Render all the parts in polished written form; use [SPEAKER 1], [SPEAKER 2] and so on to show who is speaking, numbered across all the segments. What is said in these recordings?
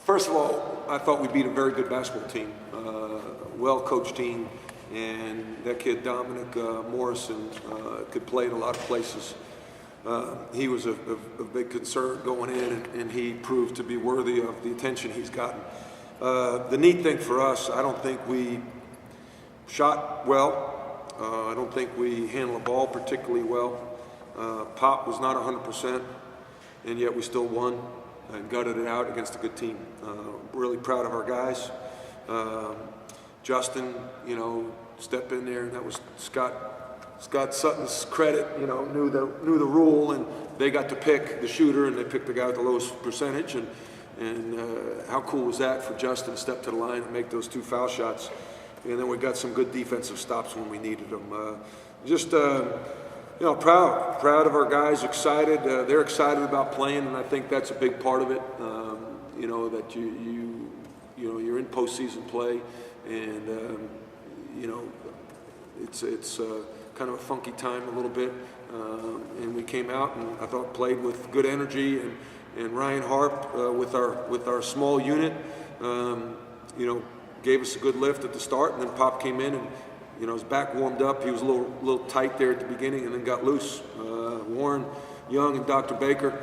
[SPEAKER 1] First of all, I thought we beat a very good basketball team, well-coached team, and that kid Dominic Morrison could play in a lot of places. He was a big concern going in, and he proved to be worthy of the attention he's gotten. The neat thing for us, I don't think we shot well. I don't think we handled the ball particularly well. Pop was not 100%, and yet we still won and gutted it out against a good team. Really proud of our guys. Justin, stepped in there, and that was Scott Sutton's credit. Knew the rule, and they got to pick the shooter, and they picked the guy with the lowest percentage. And how cool was that for Justin to step to the line and make those 2 foul shots? And then we got some good defensive stops when we needed them. Proud of our guys, excited. They're excited about playing, and I think that's a big part of it. That you're in postseason play, and it's kind of a funky time a little bit. And we came out and I thought played with good energy, and Ryan Harp with our small unit, gave us a good lift at the start, and then Pop came in and. His back warmed up. He was a little tight there at the beginning, and then got loose. Warren Young and Dr. Baker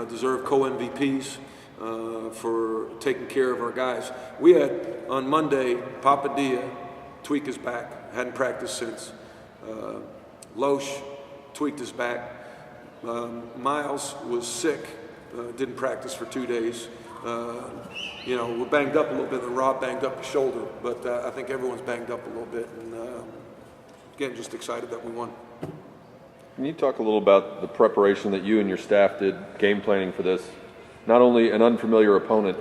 [SPEAKER 1] deserve co-MVPs for taking care of our guys. We had, on Monday, Papadilla tweak his back. Hadn't practiced since. Loesch tweaked his back. Miles was sick. Didn't practice for 2 days. We're banged up a little bit, and Rob banged up his shoulder, but I think everyone's banged up a little bit, and again, just excited that we won.
[SPEAKER 2] Can you talk a little about the preparation that you and your staff did, game planning for this? Not only an unfamiliar opponent,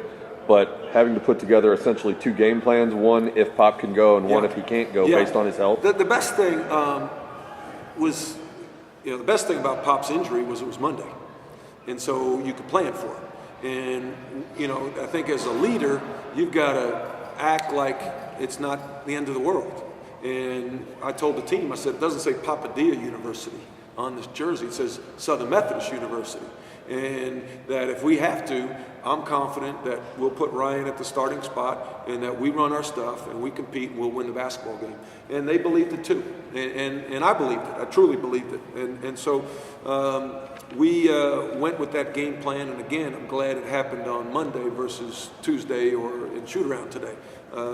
[SPEAKER 2] but having to put together essentially 2 game plans, one if Pop can go and one if he can't go based on his health.
[SPEAKER 1] The best thing was, the best thing about Pop's injury was it was Monday, and so you could plan for it. And, I think as a leader, you've got to act like it's not the end of the world. And I told the team, I said, it doesn't say Papadilla University on this jersey. It says Southern Methodist University. And that if we have to, I'm confident that we'll put Ryan at the starting spot, and that we run our stuff and we compete and we'll win the basketball game. And they believed it too. And I believed it. I truly believed it. And so we went with that game plan. And again, I'm glad it happened on Monday versus Tuesday or in shoot-around today.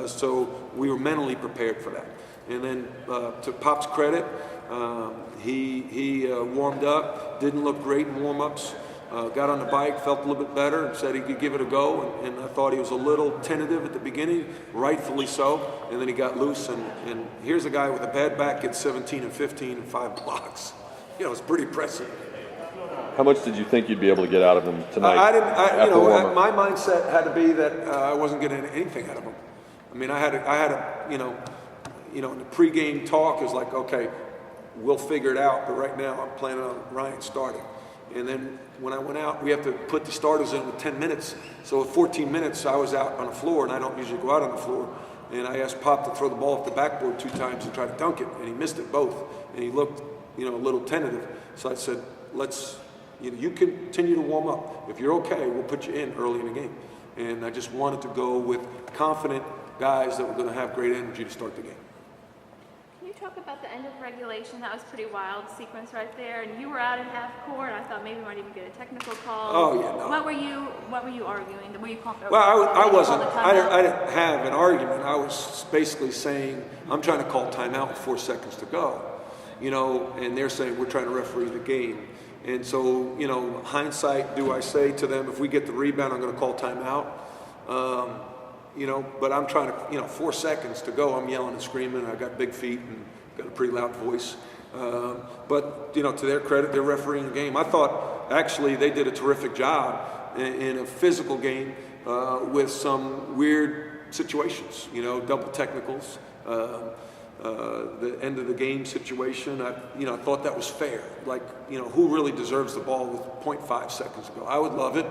[SPEAKER 1] So we were mentally prepared for that. And then to Pop's credit, he warmed up, didn't look great in warm-ups. Got on the bike, felt a little bit better, and said he could give it a go. And I thought he was a little tentative at the beginning, rightfully so. And then he got loose. And here's a guy with a bad back, gets 17 and 15 and 5 blocks. It's pretty impressive.
[SPEAKER 2] How much did you think you'd be able to get out of him tonight?
[SPEAKER 1] My mindset had to be that I wasn't getting anything out of him. I mean, I had in the pregame talk, it was like, okay, we'll figure it out. But right now, I'm planning on Ryan starting. And then when I went out, we have to put the starters in with 10 minutes. So at 14 minutes, I was out on the floor, and I don't usually go out on the floor. And I asked Pop to throw the ball off the backboard 2 times and try to dunk it, and he missed it both. And he looked, a little tentative. So I said, you continue to warm up. If you're okay, we'll put you in early in the game. And I just wanted to go with confident guys that were going to have great energy to start the game.
[SPEAKER 3] Talk about the end of regulation. That was pretty wild sequence right there, and you were out in half court. I thought maybe we might even get a technical call.
[SPEAKER 1] Oh yeah, no.
[SPEAKER 3] What were you arguing? Were you confident?
[SPEAKER 1] Well, I wasn't. I didn't have an argument. I was basically saying I'm trying to call timeout with 4 seconds to go, and they're saying we're trying to referee the game. And so, hindsight, do I say to them, if we get the rebound, I'm going to call timeout? But I'm trying to, 4 seconds to go, I'm yelling and screaming, I got big feet and got a pretty loud voice. But, to their credit, they're refereeing the game. I thought, actually, they did a terrific job in a physical game with some weird situations, double technicals, the end of the game situation. I thought that was fair. Like, who really deserves the ball with 0.5 seconds to go? I would love it.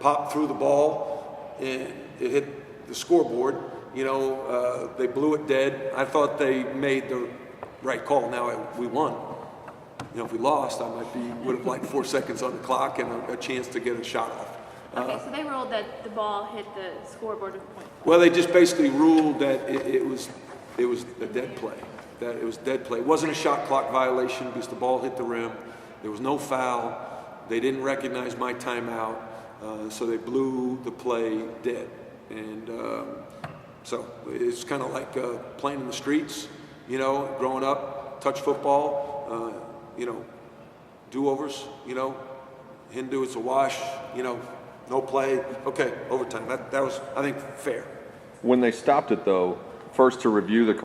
[SPEAKER 1] Pop threw the ball, and it hit the scoreboard. They blew it dead. I thought they made the right call. Now we won. If we lost, I would have liked 4 seconds on the clock and a chance to get a shot off.
[SPEAKER 3] Okay, so they ruled that the ball hit the scoreboard with a point.
[SPEAKER 1] Well, they just basically ruled that it was a dead play. That it was dead play. It wasn't a shot clock violation because the ball hit the rim. There was no foul. They didn't recognize my timeout, so they blew the play dead. And so it's kind of like playing in the streets, you know, growing up, touch football, you know, do-overs, you know, Hindu, it's a wash, you know, no play. Okay, overtime. That was, I think, fair.
[SPEAKER 2] When they stopped it, though, first to review the